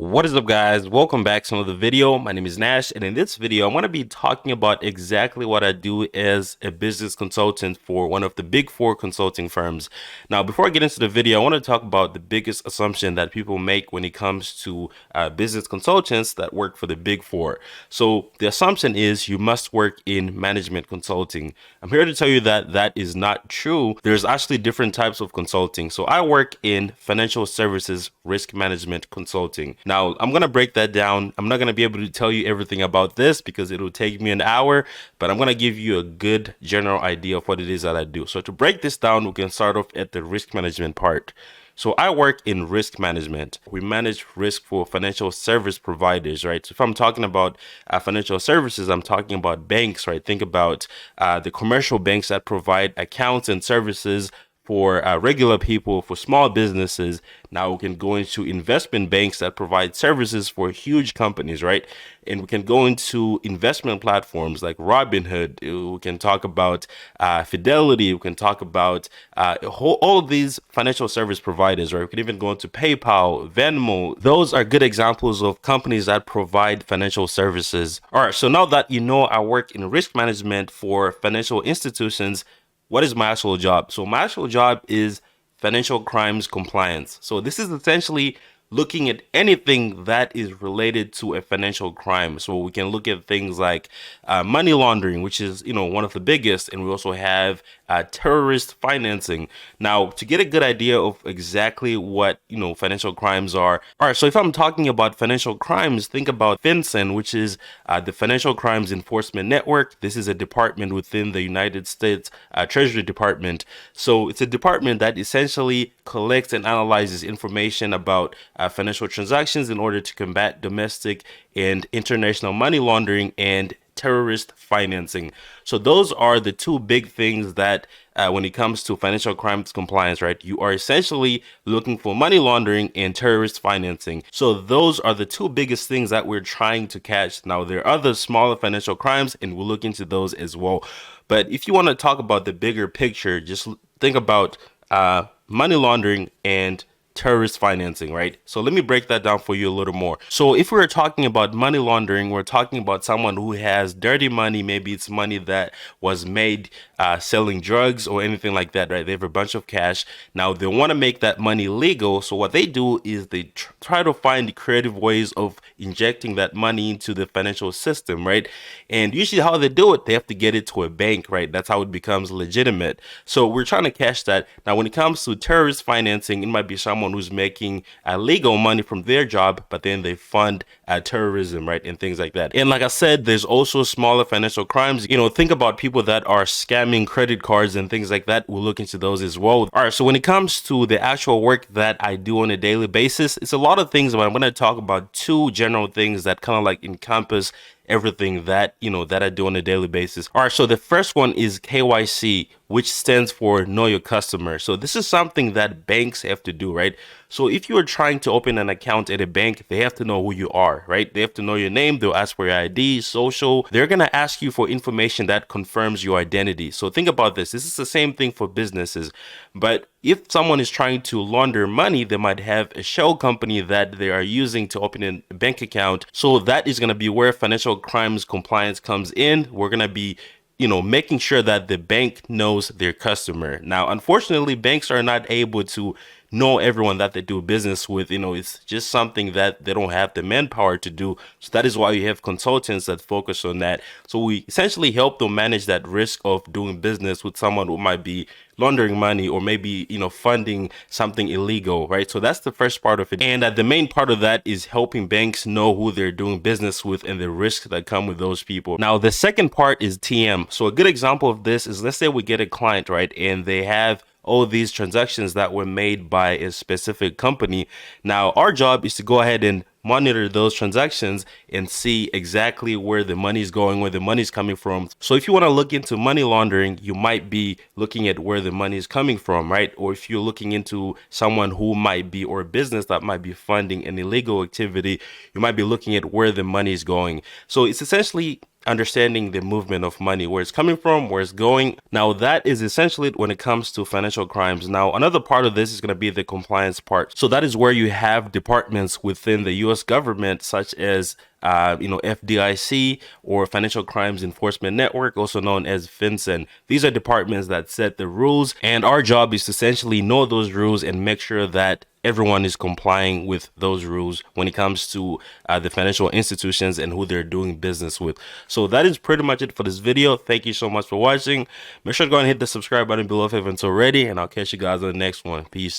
What is up, guys? Welcome back to another video. My name is Nash, and in this video I'm going to be talking about exactly what I do as a business consultant for one of the big four consulting firms. Now, before I get into the video, I want to talk about the biggest assumption that people make when it comes to business consultants that work for the big four. So the assumption is you must work in management consulting. I'm here to tell you that that is not true. There's actually different types of consulting. So I work in financial services risk management consulting. Now, I'm going to break that down. I'm not going to be able to tell you everything about this because it will take me an hour, but I'm going to give you a good general idea of what it is that I do. So to break this down, we can start off at the risk management part. So I work in risk management. We manage risk for financial service providers, right? So if I'm talking about financial services, I'm talking about banks, right? Think about the commercial banks that provide accounts and services for regular people, for small businesses. Now we can go into investment banks that provide services for huge companies, right? And we can go into investment platforms like Robinhood. We can talk about Fidelity. We can talk about all of these financial service providers, right? We can even go into PayPal, Venmo. Those are good examples of companies that provide financial services. All right, so now that you know I work in risk management for financial institutions, what is my actual job? So my actual job is financial crimes compliance. So this is essentially looking at anything that is related to a financial crime. So we can look at things like money laundering, which is, one of the biggest. And we also have terrorist financing. Now, to get a good idea of exactly what, financial crimes are. All right, so if I'm talking about financial crimes, think about FinCEN, which is the Financial Crimes Enforcement Network. This is a department within the United States Treasury Department. So it's a department that essentially collects and analyzes information about financial transactions in order to combat domestic and international money laundering and terrorist financing. So those are the two big things that when it comes to financial crimes compliance, right? You are essentially looking for money laundering and terrorist financing. So those are the two biggest things that we're trying to catch. Now, there are other smaller financial crimes, and we'll look into those as well. But if you want to talk about the bigger picture, just think about money laundering and terrorist financing, right? So let me break that down for you a little more. So if we're talking about money laundering, we're talking about someone who has dirty money. Maybe it's money that was made selling drugs or anything like that, right? They have a bunch of cash. Now they want to make that money legal. So what they do is they try to find creative ways of injecting that money into the financial system, right? And usually how they do it, they have to get it to a bank, right? That's how it becomes legitimate. So we're trying to catch that. Now, when it comes to terrorist financing, it might be someone who's making legal money from their job, but then they fund terrorism, right? And things like that. And like I said, there's also smaller financial crimes. Think about people that are scamming credit cards and things like that. We'll look into those as well. All right, so when it comes to the actual work that I do on a daily basis, it's a lot of things, but I'm going to talk about two general things that kind of like encompass everything that that I do on a daily basis. All right, so the first one is KYC, which stands for Know Your Customer. So this is something that banks have to do, right? So if you are trying to open an account at a bank, they have to know who you are, right? They have to know your name. They'll ask for your ID, social. They're going to ask you for information that confirms your identity. So think about this. This is the same thing for businesses. But if someone is trying to launder money, they might have a shell company that they are using to open a bank account. So that is going to be where financial crimes compliance comes in. We're going to be making sure that the bank knows their customer. Now, unfortunately, banks are not able to know everyone that they do business with. It's just something that they don't have the manpower to do. So that is why you have consultants that focus on that. So we essentially help them manage that risk of doing business with someone who might be laundering money or maybe, funding something illegal, right? So that's the first part of it. And the main part of that is helping banks know who they're doing business with and the risks that come with those people. Now, the second part is TM. So a good example of this is, let's say we get a client, right? And they have all these transactions that were made by a specific company. Now, our job is to go ahead and monitor those transactions and see exactly where the money is going, where the money is coming from. So if you want to look into money laundering, you might be looking at where the money is coming from, right? Or if you're looking into someone who might be, or a business that might be funding an illegal activity, you might be looking at where the money is going. So it's essentially understanding the movement of money, where it's coming from, where it's going. Now, that is essentially when it comes to financial crimes. Now, another part of this is going to be the compliance part. So that is where you have departments within the US government, such as FDIC, or Financial Crimes Enforcement Network, also known as FinCEN. These are departments that set the rules, and our job is to essentially know those rules and make sure that everyone is complying with those rules when it comes to the financial institutions and who they're doing business with. So that is pretty much it for this video. Thank you so much for watching. Make sure to go and hit the subscribe button below if you haven't already, and I'll catch you guys on the next one. Peace.